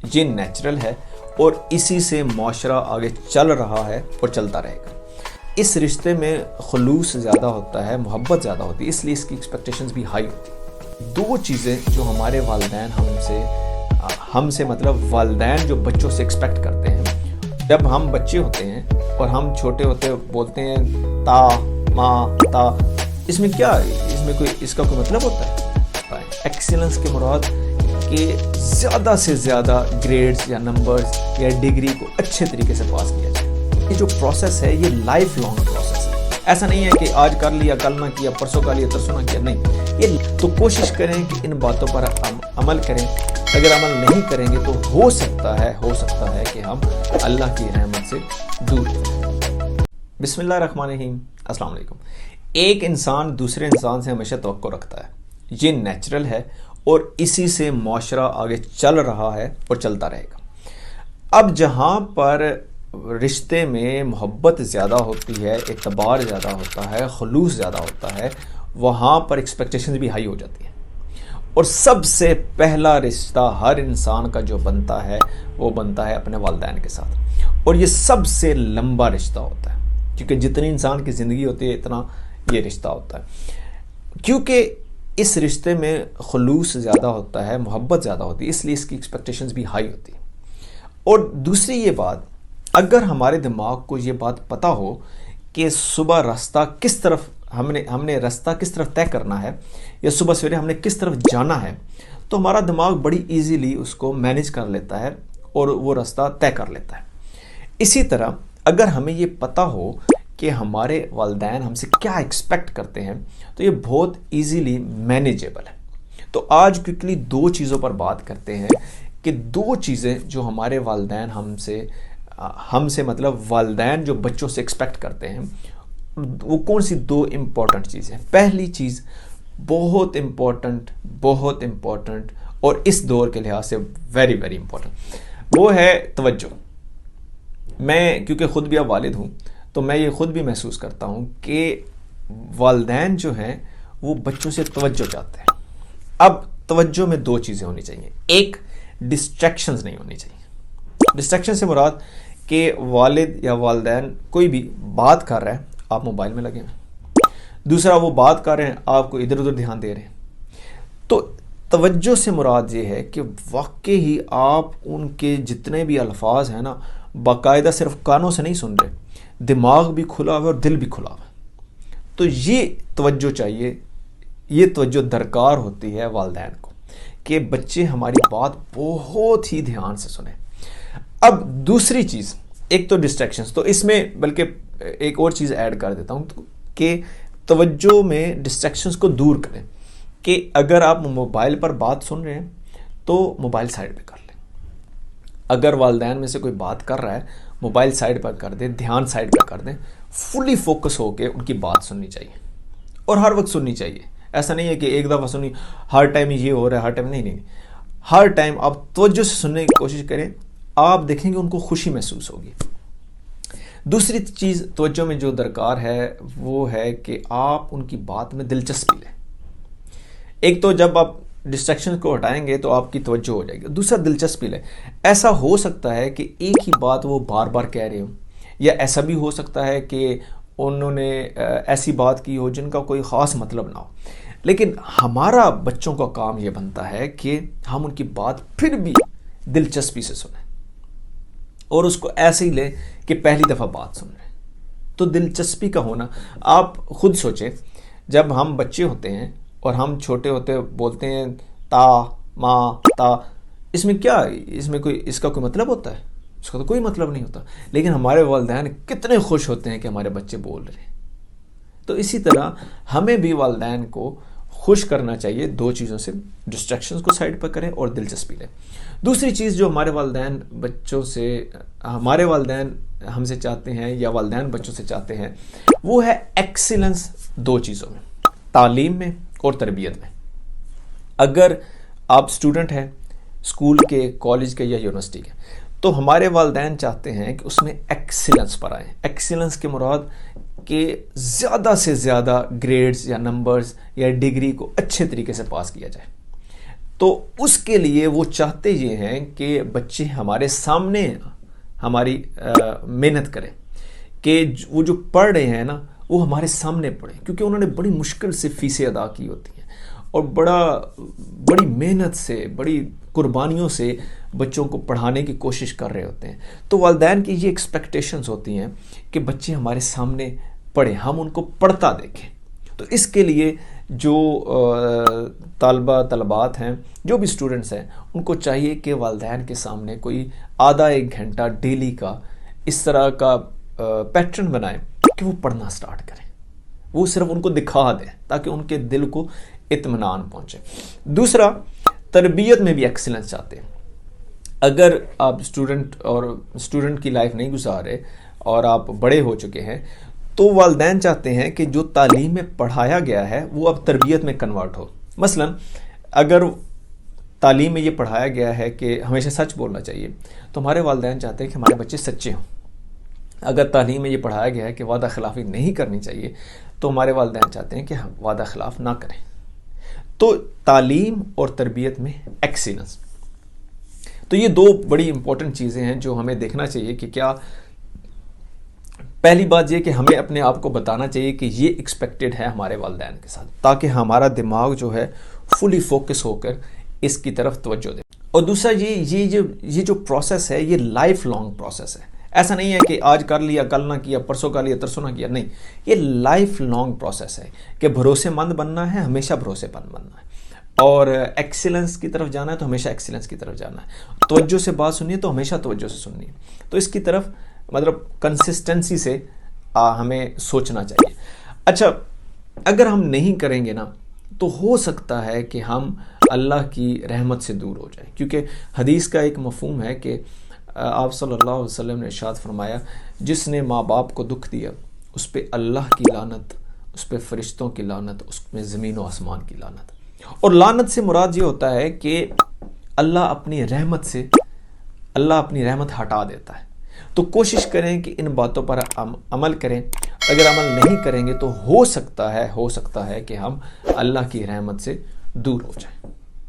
ये नेचुरल है और इसी से माशरा आगे चल रहा है और चलता रहेगा। इस रिश्ते में खुलूस ज़्यादा होता है, मोहब्बत ज़्यादा होती है, इसलिए इसकी एक्सपेक्टेशंस भी हाई होती है। दो चीज़ें जो हमारे वालिदैन हमसे मतलब वालिदैन जो बच्चों से एक्सपेक्ट करते हैं, जब हम बच्चे होते हैं और हम छोटे होते बोलते हैं ता माँ ता, इसमें क्या है, इसमें कोई इसका कोई मतलब होता है? एक्सीलेंस के मुराद कि ज़्यादा से ज़्यादा ग्रेड्स या नंबर्स या डिग्री को अच्छे तरीके से पास किया जाए। ये जो प्रोसेस है ये लाइफ लॉन्ग प्रोसेस है। ऐसा नहीं है कि आज कर लिया कल ना किया, परसों कर लिया तरसों ना किया, नहीं। ये तो कोशिश करें कि इन बातों पर अमल करें। अगर अमल नहीं करेंगे तो हो सकता है कि हम अल्लाह की रहमत से दूर हैं। बिस्मिल्लाहिर्रहमानिर्रहीम, अस्सलाम वालेकुम। एक इंसान दूसरे इंसान से हमेशा तवक्को रखता है, ये नेचुरल है और इसी से माशरा आगे चल रहा है और चलता रहेगा। अब जहाँ पर रिश्ते में मोहब्बत ज़्यादा होती है, एतबार ज़्यादा होता है, खुलूस ज़्यादा होता है, वहाँ पर एक्सपेक्टेशंस भी हाई हो जाती हैं। और सबसे पहला रिश्ता हर इंसान का जो बनता है वो बनता है अपने वालिदैन के साथ, और ये सबसे लंबा रिश्ता होता है, क्योंकि जितनी इंसान की ज़िंदगी होती है इतना ये रिश्ता होता है, क्योंकि इस रिश्ते में खुलूस ज़्यादा होता है, मोहब्बत ज़्यादा होती है, इसलिए इसकी एक्सपेक्टेशंस भी हाई होती है। और दूसरी ये बात, अगर हमारे दिमाग को ये बात पता हो कि सुबह रास्ता किस तरफ हमने रास्ता किस तरफ तय करना है या सुबह सवेरे हमने किस तरफ जाना है, तो हमारा दिमाग बड़ी इजीली उसको मैनेज कर लेता है और वो रास्ता तय कर लेता है। इसी तरह अगर हमें ये पता हो कि हमारे वालिदैन हमसे क्या एक्सपेक्ट करते हैं तो ये बहुत इजीली मैनेजेबल है। तो आज क्विकली दो चीज़ों पर बात करते हैं कि दो चीज़ें जो हमारे वालिदैन हमसे मतलब वालिदैन जो बच्चों से एक्सपेक्ट करते हैं वो कौन सी दो इम्पॉर्टेंट चीज़ें। पहली चीज़ बहुत इम्पॉर्टेंट और इस दौर के लिहाज से वेरी वेरी इम्पॉर्टेंट, वो है तवज्जो। मैं क्योंकि ख़ुद भी अब वालिद हूँ तो मैं ये ख़ुद भी महसूस करता हूँ कि वालिदैन जो हैं वो बच्चों से तवज्जो चाहते हैं। अब तवज्जो में दो चीज़ें होनी चाहिए, एक डिस्ट्रैक्शंस नहीं होनी चाहिए। डिस्ट्रैक्शन से मुराद कि वालिद या वालिदैन कोई भी बात कर रहा है आप मोबाइल में लगे हैं, दूसरा वो बात कर रहे हैं आपको इधर उधर ध्यान दे रहे हैं। तो तवज्जो से मुराद ये है कि वाकई ही आप उनके जितने भी अल्फाज हैं ना बाकायदा सिर्फ कानों से नहीं सुन रहे, दिमाग भी खुला हुआ और दिल भी खुला हुआ। तो ये तवज्जो चाहिए, ये तवज्जो दरकार होती है वालिदैन को कि बच्चे हमारी बात बहुत ही ध्यान से सुने। अब दूसरी चीज़, एक तो डिस्ट्रैक्शंस, तो इसमें बल्कि एक और चीज़ ऐड कर देता हूँ कि तवज्जो में डिस्ट्रैक्शंस को दूर करें कि अगर आप मोबाइल पर बात सुन रहे हैं तो मोबाइल साइड पे कर लें। अगर वालिदैन में से कोई बात कर रहा है मोबाइल साइड पर कर दें, ध्यान साइड पर कर दें, फुली फोकस होकर उनकी बात सुननी चाहिए और हर वक्त सुननी चाहिए। ऐसा नहीं है कि एक दफ़ा सुनी हर टाइम ये हो रहा है, हर टाइम नहीं, हर टाइम आप तवज्जो से सुनने की कोशिश करें, आप देखेंगे उनको खुशी महसूस होगी। दूसरी चीज़ तवज्जो में जो दरकार है वो है कि आप उनकी बात में दिलचस्पी लें। एक तो जब आप डिस्ट्रैक्शन को हटाएंगे तो आपकी तवज्जो हो जाएगी, दूसरा दिलचस्पी लें। ऐसा हो सकता है कि एक ही बात वो बार बार कह रहे हो, या ऐसा भी हो सकता है कि उन्होंने ऐसी बात की हो जिनका कोई ख़ास मतलब ना हो, लेकिन हमारा बच्चों का काम ये बनता है कि हम उनकी बात फिर भी दिलचस्पी से सुनें और उसको ऐसे ही लें कि पहली दफ़ा बात सुन रहे हैं। तो दिलचस्पी का होना, आप खुद सोचें, जब हम बच्चे होते हैं और हम छोटे होते बोलते हैं ता माँ ता, इसमें क्या, इसमें कोई इसका कोई मतलब होता है? इसका तो कोई मतलब नहीं होता, लेकिन हमारे वालिदैन कितने खुश होते हैं कि हमारे बच्चे बोल रहे हैं। तो इसी तरह हमें भी वालिदैन को खुश करना चाहिए दो चीज़ों से, डिस्ट्रैक्शंस को साइड पर करें और दिलचस्पी लें। दूसरी चीज़ जो हमारे वालिदैन हमसे चाहते हैं या वालिदैन बच्चों से चाहते हैं वो है एक्सीलेंस दो चीज़ों में, तालीम में और तरबियत में। अगर आप स्टूडेंट हैं स्कूल के, कॉलेज के या यूनिवर्सिटी के, तो हमारे वालिदैन चाहते हैं कि उसमें एक्सीलेंस पर आए। एक्सीलेंस के मुराद कि ज़्यादा से ज़्यादा ग्रेड्स या नंबर्स या डिग्री को अच्छे तरीके से पास किया जाए। تو اس کے لیے وہ چاہتے یہ ہیں کہ بچے ہمارے سامنے ہماری محنت کریں، کہ وہ جو پڑھ رہے ہیں نا وہ ہمارے سامنے پڑھیں، کیونکہ انہوں نے بڑی مشکل سے فیسیں ادا کی ہوتی ہیں اور بڑی محنت سے، بڑی قربانیوں سے بچوں کو پڑھانے کی کوشش کر رہے ہوتے ہیں. تو والدین کی یہ ایکسپیکٹیشنز ہوتی ہیں کہ بچے ہمارے سامنے پڑھیں، ہم ان کو پڑھتا دیکھیں. تو اس کے لیے جو طلبات ہیں، جو بھی اسٹوڈنٹس ہیں، ان کو چاہیے کہ والدین کے سامنے کوئی آدھا ایک گھنٹہ ڈیلی کا اس طرح کا پیٹرن بنائیں کہ وہ پڑھنا سٹارٹ کریں. وہ صرف ان کو دکھا دیں تاکہ ان کے دل کو اطمینان پہنچے. دوسرا، تربیت میں بھی ایکسلنس چاہتے ہیں. اگر آپ اسٹوڈنٹ کی لائف نہیں گزارے اور آپ بڑے ہو چکے ہیں تو والدین چاہتے ہیں کہ جو تعلیم میں پڑھایا گیا ہے وہ اب تربیت میں کنورٹ ہو. مثلا اگر تعلیم میں یہ پڑھایا گیا ہے کہ ہمیشہ سچ بولنا چاہیے تو ہمارے والدین چاہتے ہیں کہ ہمارے بچے سچے ہوں. اگر تعلیم میں یہ پڑھایا گیا ہے کہ وعدہ خلافی نہیں کرنی چاہیے تو ہمارے والدین چاہتے ہیں کہ ہم وعدہ خلاف نہ کریں. تو تعلیم اور تربیت میں ایکسیلنس. تو یہ دو بڑی امپورٹنٹ چیزیں ہیں جو ہمیں دیکھنا چاہیے کہ کیا. پہلی بات یہ کہ ہمیں اپنے آپ کو بتانا چاہیے کہ یہ ایکسپیکٹڈ ہے ہمارے والدین کے ساتھ، تاکہ ہمارا دماغ جو ہے فلی فوکس ہو کر اس کی طرف توجہ دے. اور دوسرا یہ جو پروسیس ہے یہ لائف لانگ پروسیس ہے. ایسا نہیں ہے کہ آج کر لیا کل نہ کیا، پرسوں کر لیا ترسوں نہ کیا. نہیں، یہ لائف لانگ پروسیس ہے کہ بھروسے مند بننا ہے، ہمیشہ بھروسے مند بننا ہے، اور ایکسیلنس کی طرف جانا ہے تو ہمیشہ ایکسیلنس کی طرف جانا ہے. توجہ سے بات سننی ہے تو ہمیشہ توجہ سے سننی ہے. تو اس کی طرف مطلب کنسسٹنسی سے ہمیں سوچنا چاہیے. اچھا، اگر ہم نہیں کریں گے نا تو ہو سکتا ہے کہ ہم اللہ کی رحمت سے دور ہو جائیں، کیونکہ حدیث کا ایک مفہوم ہے کہ آپ صلی اللہ علیہ وسلم نے ارشاد فرمایا، جس نے ماں باپ کو دکھ دیا اس پہ اللہ کی لعنت، اس پہ فرشتوں کی لعنت، اس میں زمین و آسمان کی لعنت. اور لعنت سے مراد یہ ہوتا ہے کہ اللہ اپنی رحمت ہٹا دیتا ہے. تو کوشش کریں کہ ان باتوں پر عمل کریں. اگر عمل نہیں کریں گے تو ہو سکتا ہے کہ ہم اللہ کی رحمت سے دور ہو جائیں.